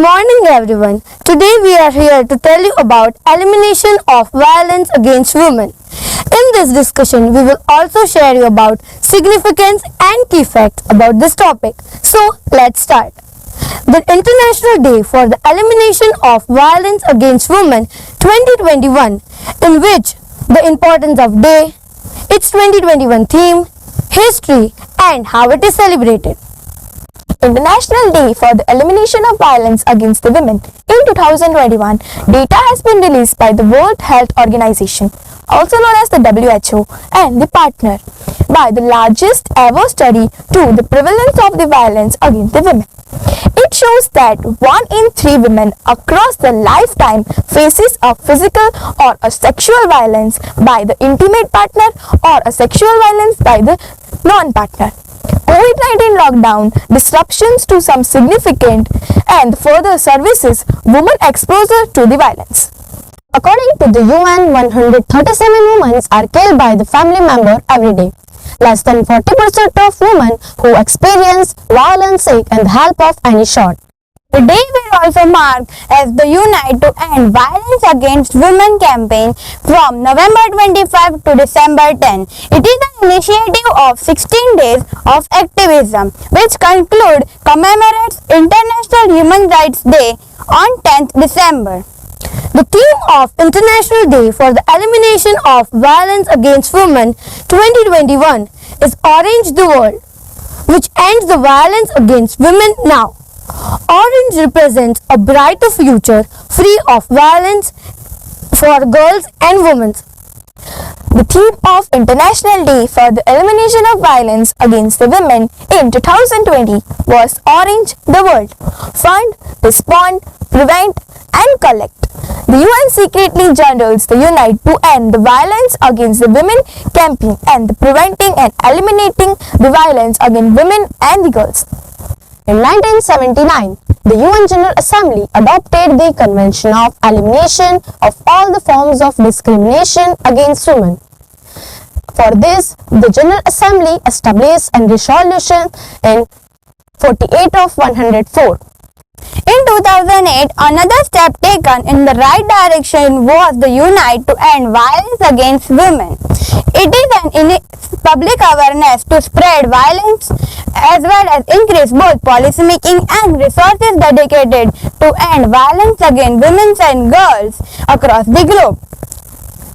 morning everyone. Today we are here to tell you about elimination of violence against women. In this discussion we will also share you about significance and key facts about this topic. So let's start. The International Day for the Elimination of Violence Against Women 2021, in which the importance of day, its 2021 theme, history and how it is celebrated. International Day for the Elimination of Violence Against the Women. In 2021, data has been released by the World Health Organization, also known as the WHO, and the partner, by the largest ever study to the prevalence of the violence against the women. It shows that 1 in 3 women across the lifetime faces a physical or a sexual violence by the intimate partner or a sexual violence by the non-partner. COVID-19 lockdown, disruptions to some significant and further services, women exposure to the violence. According to the UN, 137 women are killed by the family member every day. Less than 40% of women who experience violence seek and help of any sort. The day will also mark as the Unite to End Violence Against Women campaign from November 25 to December 10. It is an initiative of 16 days of activism which commemorates International Human Rights Day on 10th December. The theme of International Day for the Elimination of Violence Against Women 2021 is Orange the World, which ends the violence against women now. Orange represents a brighter future free of violence for girls and women. The theme of International Day for the Elimination of Violence Against the Women in 2020 was Orange the World. Fund, Respond, Prevent and Collect. The UN secretly journals the Unite to End the Violence Against the Women campaign and the Preventing and Eliminating the Violence Against Women and the Girls. In 1979, the UN General Assembly adopted the Convention of Elimination of all the forms of discrimination against women. For this, the General Assembly established a resolution in 48 of 104. In 2008, another step taken in the right direction was the Unite to End Violence Against Women. It is an public awareness to spread violence as well as increase both policy making and resources dedicated to end violence against women and girls across the globe.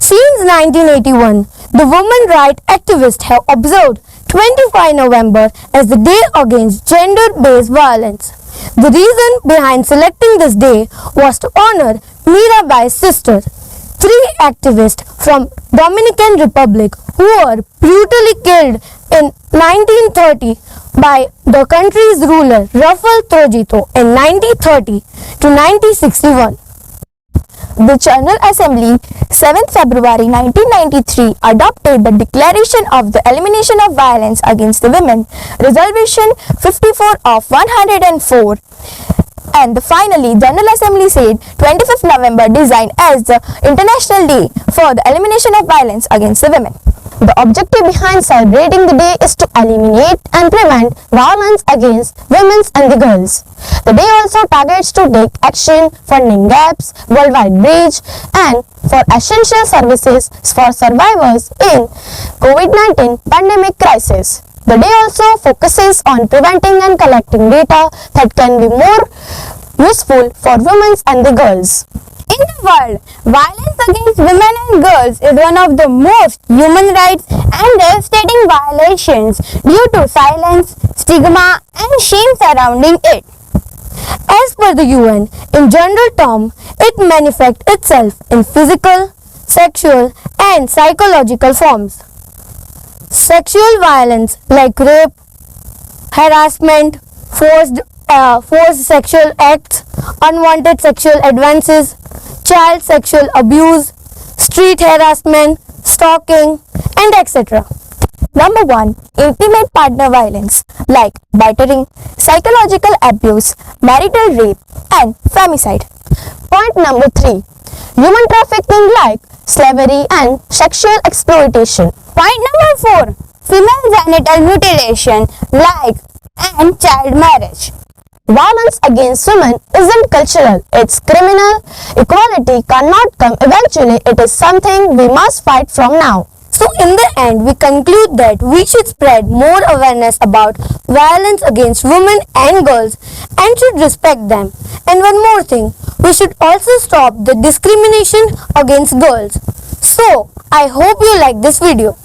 Since 1981, the women rights activists have observed 25 November as the Day Against Gender-Based Violence. The reason behind selecting this day was to honor Mirabai's sister, 3 activists from Dominican Republic who were brutally killed in 1930 by the country's ruler Rafael Trujillo in 1930 to 1961. The General Assembly 7th February 1993 adopted the Declaration of the Elimination of Violence Against the Women, Resolution 54 of 104. And finally, General Assembly said 25th November designed as the International Day for the Elimination of Violence Against the Women. The objective behind celebrating the day is to eliminate and prevent violence against women and the girls. The day also targets to take action, funding gaps, worldwide bridge, and for essential services for survivors in COVID-19 pandemic crisis. The day also focuses on preventing and collecting data that can be more useful for women and the girls. In the world, violence against women and girls is one of the most human rights and devastating violations due to silence, stigma and shame surrounding it. As per the UN, in general term, it manifests itself in physical, sexual and psychological forms. Sexual violence like rape, harassment, forced sexual acts, unwanted sexual advances, child sexual abuse, street harassment, stalking, and etc. Number 1. Intimate partner violence like battering, psychological abuse, marital rape and femicide. Point number 3. Human trafficking like slavery and sexual exploitation. Point number 4. Female genital mutilation like and child marriage. Violence against women isn't cultural, it's criminal. Equality cannot come eventually, it is something we must fight from now. So in the end, we conclude that we should spread more awareness about violence against women and girls and should respect them. And one more thing, we should also stop the discrimination against girls. So, I hope you like this video.